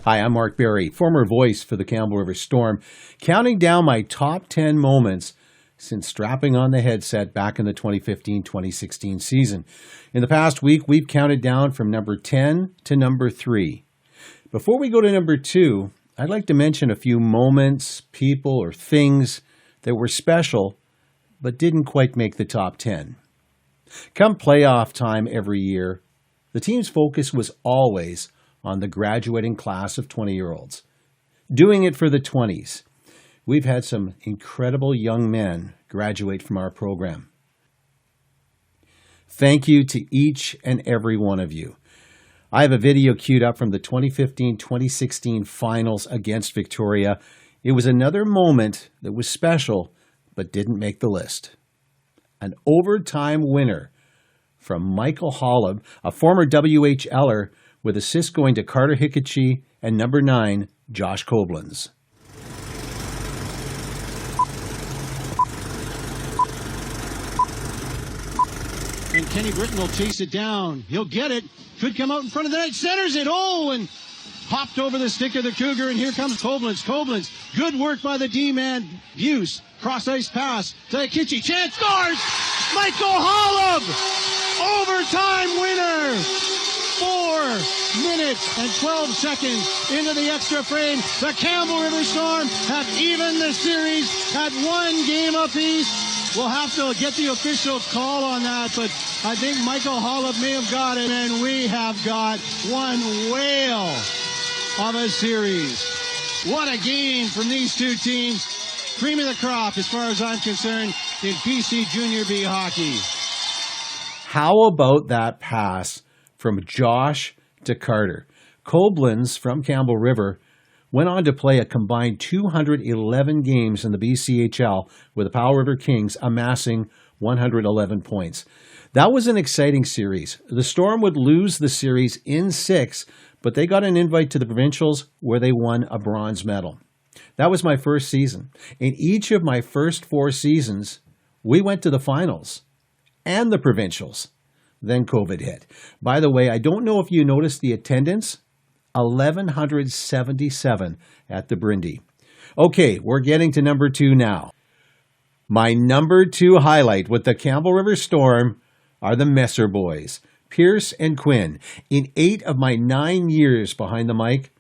Hi, I'm Mark Berry, former voice for the Campbell River Storm, counting down my top 10 moments since strapping on the headset back in the 2015-2016 season. In the past week, we've counted down from number 10 to number 3. Before we go to number 2, I'd like to mention a few moments, people, or things that were special but didn't quite make the top 10. Come playoff time every year, the team's focus was always on the graduating class of 20-year-olds. Doing it for the 20s. We've had some incredible young men graduate from our program. Thank you to each and every one of you. I have a video queued up from the 2015-2016 finals against Victoria. It was another moment that was special but didn't make the list. An overtime winner from Michael Holub, a former WHLer, with assists going to Carter Hickachey and number 9, Josh Koblenz. And Kenny Britton will chase it down. He'll get it. Could come out in front of the net. Centers it. Oh, and hopped over the stick of the Cougar. And here comes Koblenz. Koblenz. Good work by the D-man. Buse. Cross-ice pass to Hickachey. Chance scores! Michael Holub! Overtime winner! 4 minutes and 12 seconds into the extra frame. The Campbell River Storm have evened the series at 1 game apiece. We'll have to get the official call on that, but I think Michael Holub may have got it, and we have got one whale of a series. What a game from these two teams. Cream of the crop, as far as I'm concerned, in BC Junior B hockey. How about that pass from Josh to Carter? Koblenz from Campbell River went on to play a combined 211 games in the BCHL with the Powell River Kings, amassing 111 points. That was an exciting series. The Storm would lose the series in 6, but they got an invite to the provincials where they won a bronze medal. That was my first season. In each of my first 4 seasons, we went to the finals and the provincials. Then COVID hit. By the way, I don't know if you noticed the attendance, 1,177 at the Brindy. Okay, we're getting to number 2 now. My number 2 highlight with the Campbell River Storm are the Messer boys, Pierce and Quinn. In 8 of my 9 years behind the mic,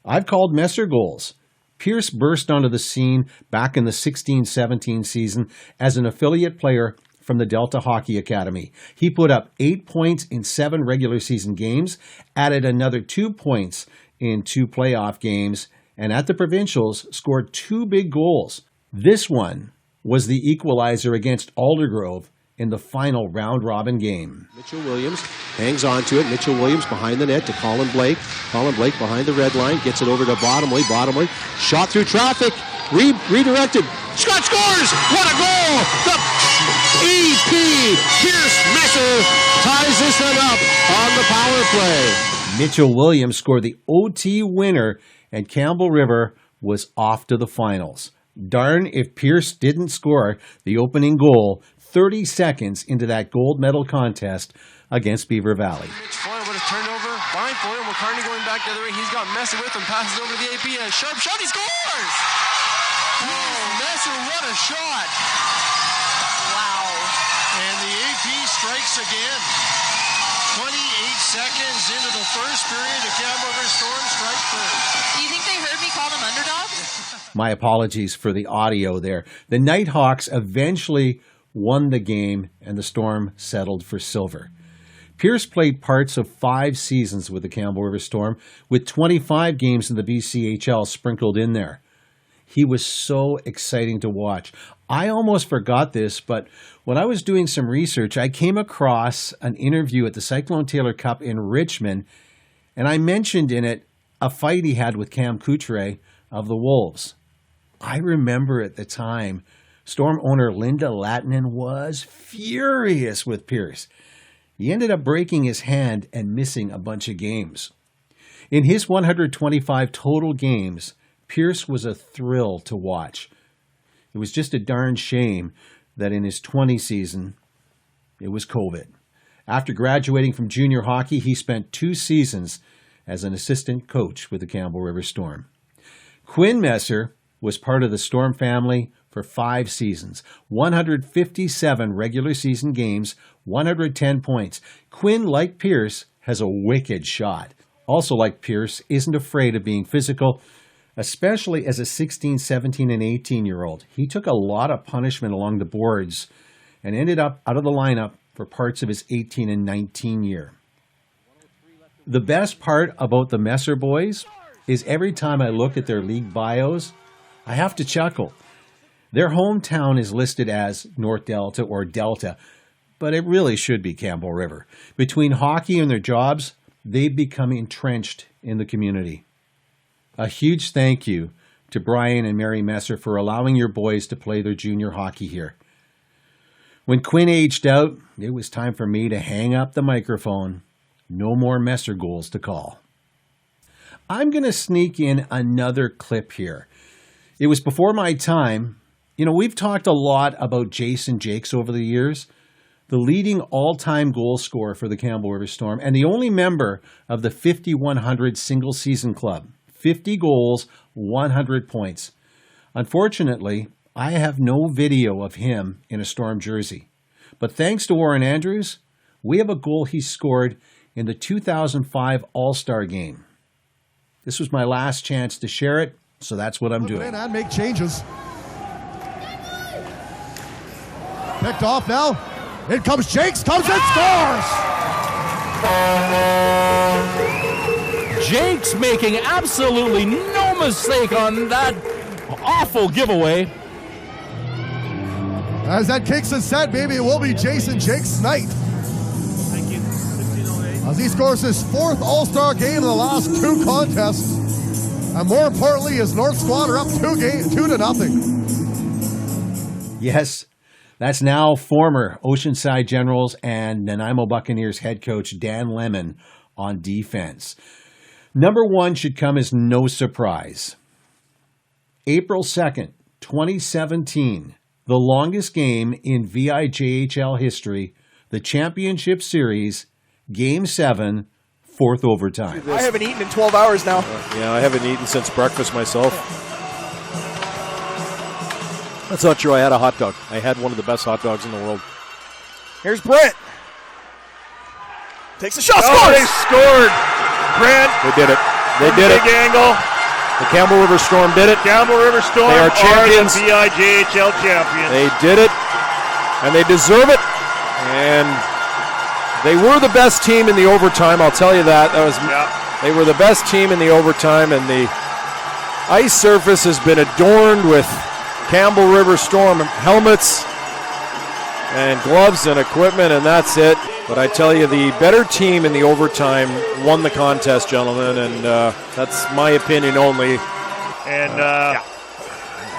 I've called Messer goals. Pierce burst onto the scene back in the 16-17 season as an affiliate player from the Delta Hockey Academy. He put up 8 points in 7 regular season games, added another 2 points in 2 playoff games, and at the provincials scored 2 big goals. This one was the equalizer against Aldergrove in the final round-robin game. Mitchell Williams hangs on to it. Mitchell Williams behind the net to Colin Blake. Colin Blake behind the red line, gets it over to Bottomley. Bottomley shot through traffic, redirected. Scott scores! What a goal! The EP Pierce Messer ties this one up on the power play. Mitchell Williams scored the OT winner, and Campbell River was off to the finals. Darn if Pierce didn't score the opening goal 30 seconds into that gold medal contest against Beaver Valley. Floyd would have turned over, behind Floyd, McCartney going back the other way. He's got Messer with him, passes over to the AP, and a sharp shot, he scores! Oh, Messer, what a shot! Wow. And the AP strikes again. 28 seconds into the first period, the Campbell River Storm strike first. Do you think they heard me call them underdogs? My apologies for the audio there. The Nighthawks eventually won the game, and the Storm settled for silver. Pierce played parts of 5 seasons with the Campbell River Storm, with 25 games in the BCHL sprinkled in there. He was so exciting to watch. I almost forgot this, but when I was doing some research, I came across an interview at the Cyclone Taylor Cup in Richmond, and I mentioned in it a fight he had with Cam Couture of the Wolves. I remember at the time, Storm owner Linda Latinen was furious with Pierce. He ended up breaking his hand and missing a bunch of games. In his 125 total games, Pierce was a thrill to watch. It was just a darn shame that in his 20 season, it was COVID. After graduating from junior hockey, he spent 2 seasons as an assistant coach with the Campbell River Storm. Quinn Messer was part of the Storm family for 5 seasons, 157 regular season games, 110 points. Quinn, like Pierce, has a wicked shot. Also, like Pierce, isn't afraid of being physical, especially as a 16, 17, and 18-year-old. He took a lot of punishment along the boards and ended up out of the lineup for parts of his 18 and 19 year. The best part about the Messer boys is every time I look at their league bios, I have to chuckle. Their hometown is listed as North Delta or Delta, but it really should be Campbell River. Between hockey and their jobs, they've become entrenched in the community. A huge thank you to Brian and Mary Messer for allowing your boys to play their junior hockey here. When Quinn aged out, it was time for me to hang up the microphone. No more Messer goals to call. I'm going to sneak in another clip here. It was before my time. We've talked a lot about Jason Jakes over the years, the leading all-time goal scorer for the Campbell River Storm and the only member of the 5,100 single-season club. 50 goals, 100 points. Unfortunately, I have no video of him in a Storm jersey. But thanks to Warren Andrews, we have a goal he scored in the 2005 All-Star Game. This was my last chance to share it, so that's what I'm doing. And make changes. Picked off now. In comes Jakes, comes and scores! Jakes making absolutely no mistake on that awful giveaway. As that kicks and set, maybe it will be Jason Jakes' night. Thank you. 15:08. As he scores his 4th All-Star game in the last 2 contests. And more importantly, his North squad are up 2-0. Yes, that's now former Oceanside Generals and Nanaimo Buccaneers head coach Dan Lemon on defense. Number 1 should come as no surprise. April 2nd, 2017, the longest game in VIJHL history, the Championship Series, Game 7, 4th overtime. I haven't eaten in 12 hours now. Yeah, I haven't eaten since breakfast myself. That's not true. I had a hot dog. I had one of the best hot dogs in the world. Here's Brent. Takes a shot. Oh, Scores! they scored. Brent. They did it. They did it. Big angle. The Campbell River Storm did it. Campbell River Storm They are champions. the VIJHL champions. They did it, and they deserve it. And they were the best team in the overtime. I'll tell you that. They were the best team in the overtime, and the ice surface has been adorned with Campbell River Storm helmets and gloves and equipment, and that's it. But I tell you, the better team in the overtime won the contest, gentlemen, and that's my opinion only. And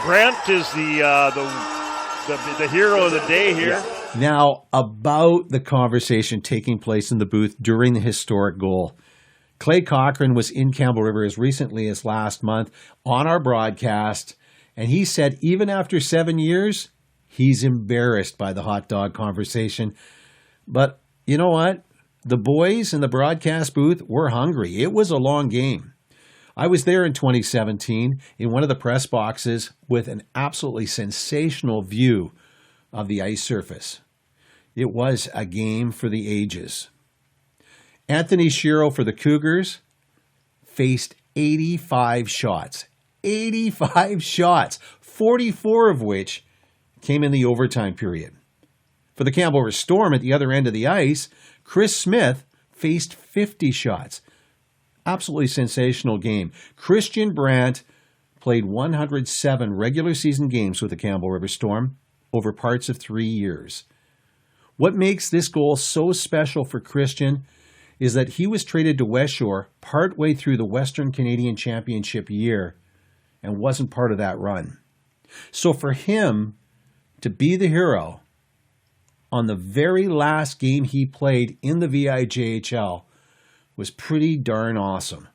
Brent is the hero of the day here. Yeah. Now, about the conversation taking place in the booth during the historic goal. Clay Cochran was in Campbell River as recently as last month on our broadcast, and he said even after 7 years, he's embarrassed by the hot dog conversation. But you know what? The boys in the broadcast booth were hungry. It was a long game. I was there in 2017 in one of the press boxes with an absolutely sensational view of the ice surface. It was a game for the ages. Anthony Shiro for the Cougars faced 85 shots. 85 shots, 44 of which came in the overtime period. For the Campbell River Storm at the other end of the ice, Chris Smith faced 50 shots. Absolutely sensational game. Christian Brandt played 107 regular season games with the Campbell River Storm over parts of 3 years. What makes this goal so special for Christian is that he was traded to West Shore partway through the Western Canadian Championship year and wasn't part of that run. So for him to be the hero on the very last game he played in the VIJHL was pretty darn awesome.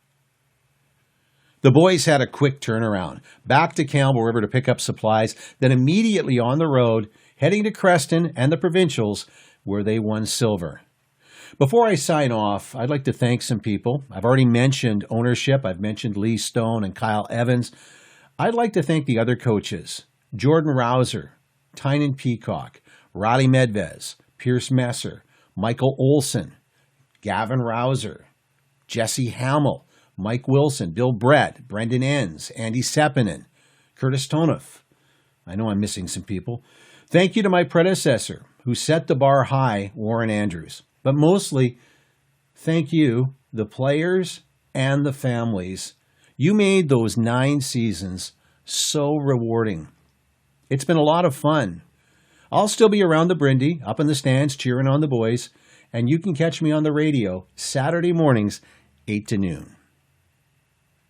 The boys had a quick turnaround, back to Campbell River to pick up supplies, then immediately on the road, heading to Creston and the Provincials, where they won silver. Before I sign off, I'd like to thank some people. I've already mentioned ownership. I've mentioned Lee Stone and Kyle Evans. I'd like to thank the other coaches, Jordan Rouser, Tynan Peacock, Riley Medvez, Pierce Messer, Michael Olson, Gavin Rouser, Jesse Hamill, Mike Wilson, Bill Brett, Brendan Enns, Andy Sepinen, Curtis Toneff. I know I'm missing some people. Thank you to my predecessor, who set the bar high, Warren Andrews. But mostly, thank you, the players and the families. You made those 9 seasons so rewarding. It's been a lot of fun. I'll still be around the Brindy, up in the stands cheering on the boys, and you can catch me on the radio Saturday mornings, 8 to noon.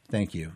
Thank you.